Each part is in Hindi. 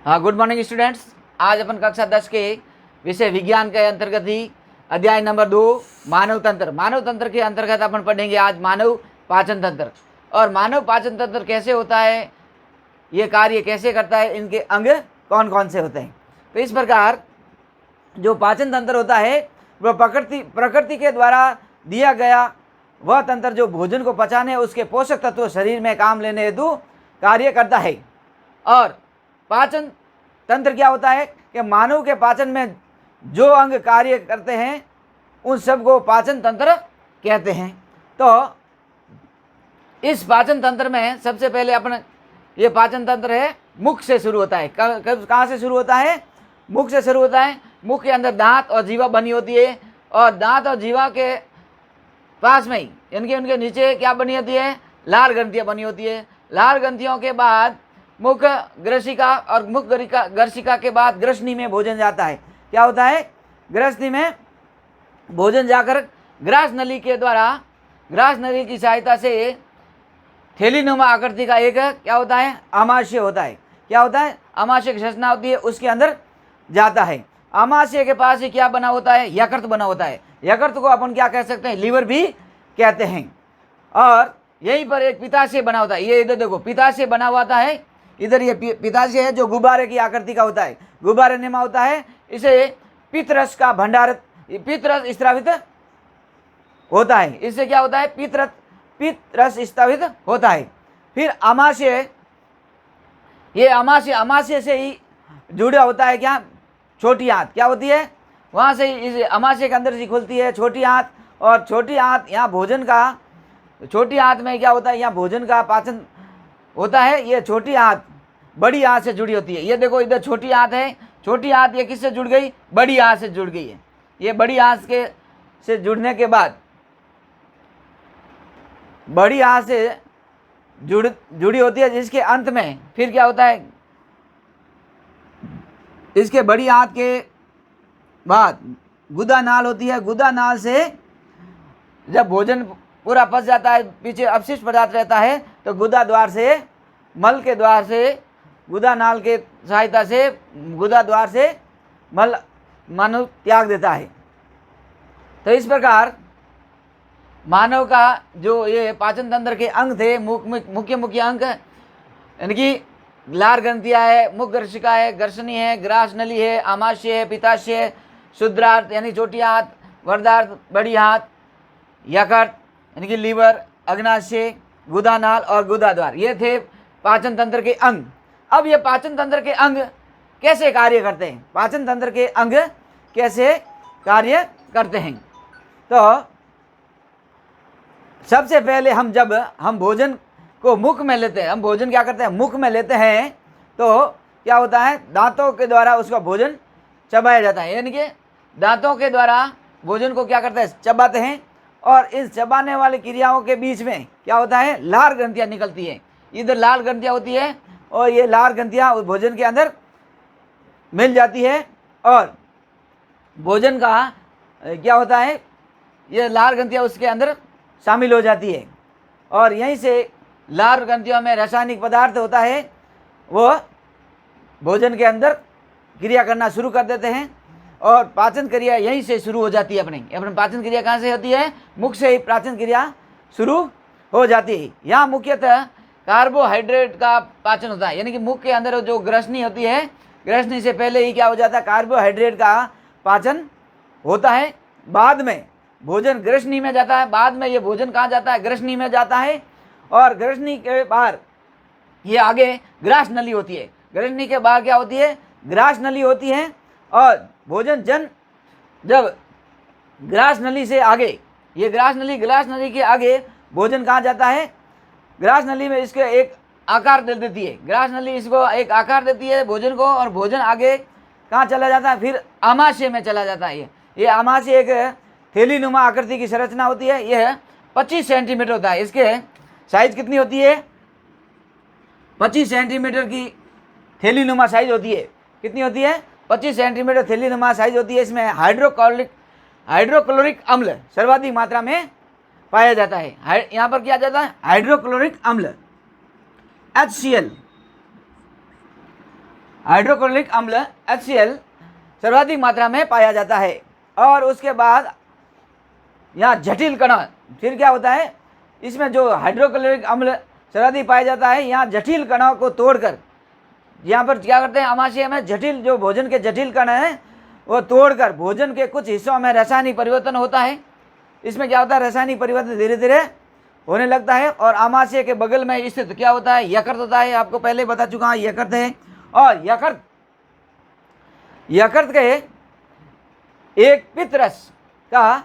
हाँ, गुड मॉर्निंग स्टूडेंट्स। आज अपन कक्षा 10 के विषय विज्ञान के अंतर्गत ही अध्याय नंबर 2 मानव तंत्र। मानव तंत्र के अंतर्गत अपन पढ़ेंगे आज मानव पाचन तंत्र। और मानव पाचन तंत्र कैसे होता है, ये कार्य कैसे करता है, इनके अंग कौन कौन से होते हैं। तो इस प्रकार जो पाचन तंत्र होता है वह प्रकृति के द्वारा दिया गया वह तंत्र जो भोजन को पचाने उसके पोषक तत्व शरीर में काम लेने हेतु कार्य करता है। और पाचन तंत्र क्या होता है कि मानव के पाचन में जो अंग कार्य करते हैं उन सब को पाचन तंत्र कहते हैं। तो इस पाचन तंत्र में सबसे पहले अपन ये पाचन तंत्र है मुख से शुरू होता है। कहाँ से शुरू होता है? मुख से शुरू होता है। मुख के अंदर दांत और जीवा बनी होती है और दांत और जीवा के पास में ही उनके नीचे क्या बनी होती है? लार ग्रंथियाँ बनी होती है। लार ग्रंथियों के बाद मुख ग्रसिका और मुख ग्रसिका के बाद ग्रसनी में भोजन जाता है। क्या होता है? ग्रसनी में भोजन जाकर ग्रास नली के द्वारा, ग्रास नली की सहायता से थैलीनुमा आकृति का एक क्या होता है? आमाशय होता है। क्या होता है? आमाशय की संरचना होती है, उसके अंदर जाता है। आमाशय के पास ही क्या बना होता है? यकृत बना होता है। यकृत को अपन क्या कह सकते हैं? लीवर भी कहते हैं। और यहीं पर एक पित्ताशय बना होता है। ये इधर देखो, पित्ताशय बना हुआ है। इधर ये पित्ताशय है जो गुब्बारे की आकृति का होता है, गुब्बारे नुमा होता है। इसे पित्तरस का भंडार, पित्तरस स्रावित होता है। इससे क्या होता है? पित्तरस स्रावित होता है। फिर आमाशय, ये आमाशय से ही जुड़ा होता है क्या? छोटी आंत क्या होती है? वहाँ से ही इस आमाशय के अंदर से खुलती है छोटी आंत। और छोटी आंत यहाँ भोजन का, छोटी आंत में क्या होता है? यहाँ भोजन का पाचन होता है। ये छोटी आंत बड़ी आंत से जुड़ी होती है। ये देखो इधर छोटी आंत है। छोटी आंत ये किससे जुड़ गई? बड़ी आंत से जुड़ गई है। ये बड़ी आंत से जुड़ने के बाद बड़ी आंत से जुड़ी होती है, जिसके अंत में फिर क्या होता है? इसके बड़ी आंत के बाद गुदा नाल होती है। गुदा नाल से जब भोजन पूरा पच जाता है, पीछे अवशिष्ट पदार्थ रहता है, तो गुदा द्वार से, मल के द्वार से, गुदा नाल के सहायता से गुदा द्वार से मल मानव त्याग देता है। तो इस प्रकार मानव का जो ये पाचन तंत्र के अंग थे, मुख्य अंग यानी कि लार ग्रंथियाँ है, मुख ग्रसिका है, ग्रसनी है, ग्रास नली है, आमाशय है, पित्ताशय, शुद्रार्थ यानी छोटी हाथ, वर्धार्थ बड़ी हाथ, यकृत यानी कि लीवर, अग्नाशय, गुदानाल और गुदाद्वार, ये थे पाचन तंत्र के अंग। अब ये पाचन तंत्र के अंग कैसे कार्य करते हैं? पाचन तंत्र के अंग कैसे कार्य करते हैं? तो सबसे पहले जब हम भोजन को मुख में लेते हैं, हम भोजन क्या करते हैं? मुख में लेते हैं। तो क्या होता है? दांतों के द्वारा उसका भोजन चबाया जाता है। यानी कि दांतों के द्वारा भोजन को क्या करते हैं? चबाते हैं। और इस चबाने वाली क्रियाओं के बीच में क्या होता है? लार ग्रंथियाँ निकलती हैं। इधर लाल ग्रंथियाँ होती है और ये लार ग्रंथियाँ उस भोजन के अंदर मिल जाती है। और भोजन का क्या होता है? ये लार ग्रंथियाँ उसके अंदर शामिल हो जाती है। और यहीं से लार ग्रंथियों में रासायनिक पदार्थ होता है, वो भोजन के अंदर क्रिया करना शुरू कर देते हैं। और पाचन क्रिया यहीं से शुरू हो जाती है। अपनी पाचन क्रिया कहाँ से होती है? मुख से ही पाचन क्रिया शुरू हो जाती है। यहाँ मुख्यतः कार्बोहाइड्रेट का पाचन होता है। यानी कि मुख के अंदर जो ग्रसनी होती है, ग्रसनी से पहले ही क्या हो जाता है? कार्बोहाइड्रेट का पाचन होता है। बाद में भोजन ग्रसनी में जाता है। बाद में ये भोजन कहाँ जाता है? ग्रसनी में जाता है। और ग्रसनी के बाहर ये आगे ग्रास नली होती है। ग्रसनी के बाहर क्या होती है? ग्रास नली होती है। और भोजन जब ग्रास नली से आगे, ये ग्रास नली के आगे भोजन कहाँ जाता है? ग्रास नली में इसके एक आकार दे देती है। ग्रास नली इसको एक आकार देती है भोजन को। और भोजन आगे कहाँ चला जाता है? फिर आमाशय में चला जाता है। ये आमाशय एक थैलीनुमा आकृति की संरचना होती है। यह 25 सेंटीमीटर होता है। इसके साइज कितनी होती है? 25 सेंटीमीटर की थैलीनुमा साइज होती है। कितनी होती है? 25 सेंटीमीटर थैलीनुमा साइज होती है। इसमें हाइड्रोक्लोरिक अम्ल सर्वाधिक मात्रा में पाया जाता है। यहाँ पर क्या जाता है? हाइड्रोक्लोरिक अम्ल HCl। हाइड्रोक्लोरिक अम्ल HCl सर्वाधिक मात्रा में पाया जाता है। और उसके बाद यहाँ जटिल कण, फिर क्या होता है, इसमें जो हाइड्रोक्लोरिक अम्ल सर्वाधिक पाया जाता है, यहाँ जटिल कणों को तोड़कर यहाँ पर क्या करते हैं, आमाशय में जटिल जो भोजन के जटिल कण हैं वो तोड़कर भोजन के कुछ हिस्सों में रासायनिक परिवर्तन होता है। इसमें क्या होता है, रासायनिक परिवर्तन धीरे धीरे होने लगता है। और आमाशय के बगल में स्थित क्या होता है, यकृत होता है। आपको पहले बता चुका हूँ यकृत है। और यकृत के एक पित्तरस का,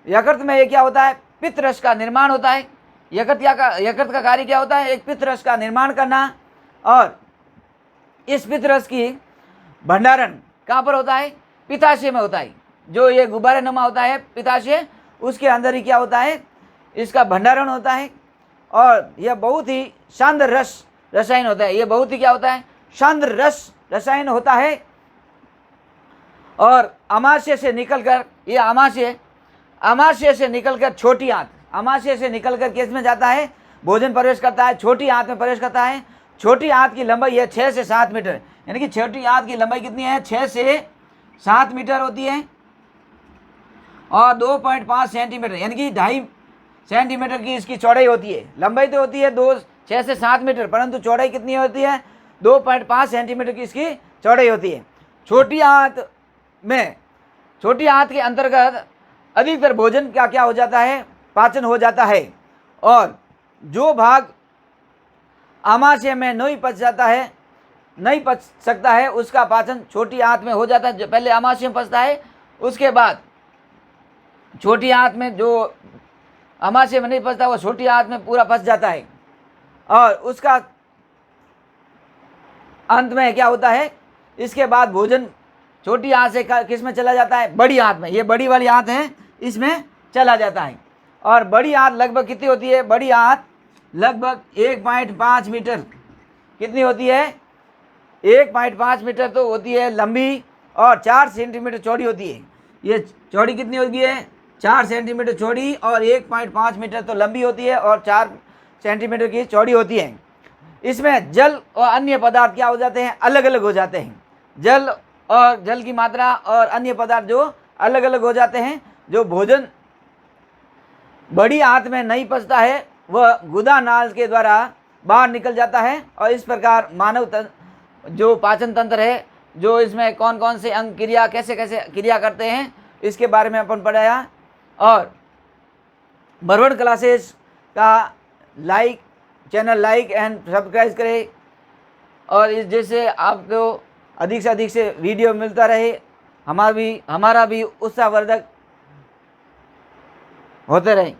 यकृत में ये क्या होता है, पित्तरस का निर्माण होता है। यकृत का कार्य क्या होता है, एक पित्तरस का निर्माण करना। और इस पित्तरस की भंडारण कहाँ पर होता है, पित्ताशय में होता है। जो ये गुब्बारे नुमा होता है पित्ताशय, उसके अंदर ही क्या होता है, इसका भंडारण होता है। और यह बहुत ही शानदार रसायन होता है। ये बहुत ही क्या होता है, शानदार रसायन होता है। और आमाशय से निकलकर, ये आमाशय से निकलकर छोटी आंत, आमाशय से निकलकर किस में जाता है, भोजन प्रवेश करता है, छोटी आंत में प्रवेश करता है। छोटी आंत की लंबाई है 6 से 7 मीटर, यानी कि छोटी आंत की लंबाई कितनी है, 6 से 7 मीटर होती है। और 2.5 सेंटीमीटर यानी कि 2.5 सेंटीमीटर की इसकी चौड़ाई होती है। लंबाई तो होती है 6 से 7 मीटर, परंतु चौड़ाई कितनी होती है, 2.5 सेंटीमीटर की इसकी चौड़ाई होती है। छोटी आंत के अंतर्गत अधिकतर भोजन का क्या हो जाता है, पाचन हो जाता है। और जो भाग आमाशय में नहीं पच सकता है उसका पाचन छोटी आंत में हो जाता है। पहले आमाशय में पचता है, उसके बाद छोटी आंत में, जो आमाशय में नहीं पचता वो छोटी आंत में पूरा पच जाता है। और उसका अंत में क्या होता है, इसके बाद भोजन छोटी आंत से किस में चला जाता है, बड़ी आंत में। ये बड़ी वाली आंत है, इसमें चला जाता है। और बड़ी आंत लगभग कितनी होती है, बड़ी आंत लगभग 1.5 मीटर कितनी होती है, 1.5 मीटर तो होती है लंबी, और 4 सेंटीमीटर चौड़ी होती है। ये चौड़ी कितनी होती है, 4 सेंटीमीटर चौड़ी, और 1.5 मीटर तो लंबी होती है, और 4 सेंटीमीटर की चौड़ी होती है। इसमें जल और अन्य पदार्थ क्या हो जाते हैं, अलग अलग हो जाते हैं। जल की मात्रा और अन्य पदार्थ जो अलग अलग हो जाते हैं। जो भोजन बड़ी आंत में नहीं पचता है वह गुदा नाल के द्वारा बाहर निकल जाता है। और इस प्रकार मानव जो पाचन तंत्र है, जो इसमें कौन कौन से अंग क्रिया कैसे कैसे क्रिया करते हैं, इसके बारे में अपन पढ़ाया। और बरवन क्लासेस का चैनल लाइक एंड सब्सक्राइब करें, और इस जैसे आपको अधिक से अधिक से वीडियो मिलता रहे, हमारा भी उत्साहवर्धक होते रहे।